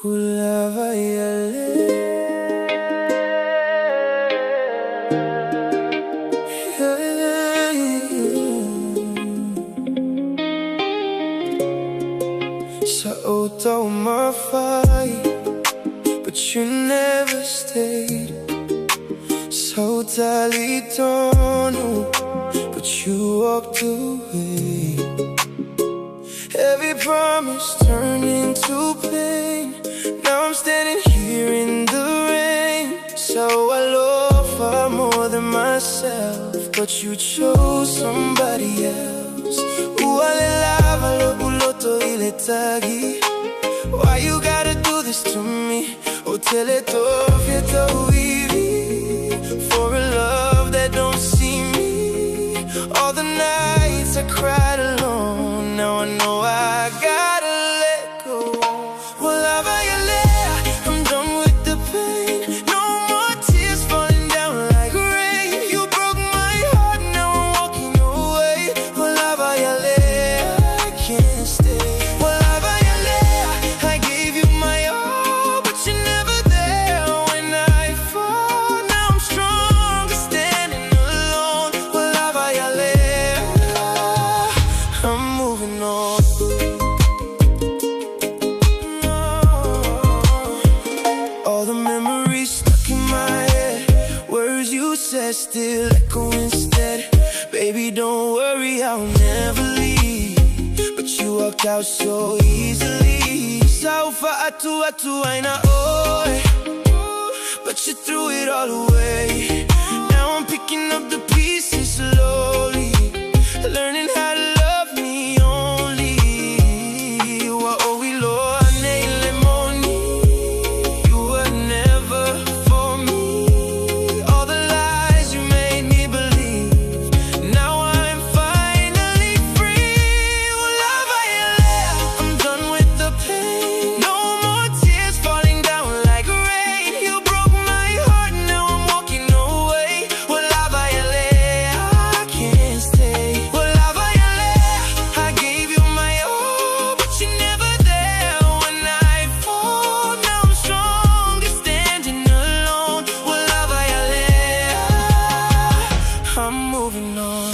Lava Ia Lea. Sa utaw mawhai, but you never stayed. So talitono, but you walked away. Every promise turned into pain. Now I'm standing here in the rain. So I love her more than myself, but you chose somebody else. Lava lobuloto ile tagi. Why you gotta do this to me? Oh, tell it off, for a love that don't see me. All the nights I cried alone, now I know I gotta let go. Well, Lava Ia Lea, I'm done with the pain. No more tears falling down like rain. You broke my heart, now I'm walking away. Well, Lava Ia Lea, I can't stay. Well, Lava Ia Lea, I gave you my all, but you're never there when I fall. Now I'm stronger standing alone. Well, Lava Ia Lea, I'm moving on. All the memories stuck in my head, words you said still echo instead. Baby, don't worry, I'll never leave, but you walked out so easily. Saufa atu aina oi, but you threw it all away. Now I'm picking up the pieces slowly, learning how to love me only. You were never for me. All the lies you made me believe, now I'm finally free. Well, Lava Ia Lea, I'm done with the pain. No more tears falling down like rain. You broke my heart, now I'm walking away. Well, Lava Ia Lea, I can't stay. Well, Lava Ia Lea, I gave you my all, but you're never there when I fall. Now I'm stronger standing alone. Well, Lava Ia Lea, I'm moving on.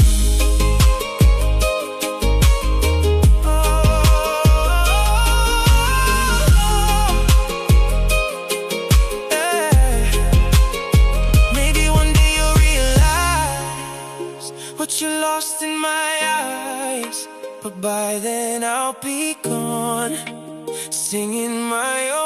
Maybe one day you'll realize what you lost in my eyes, but by then I'll be gone, singing my own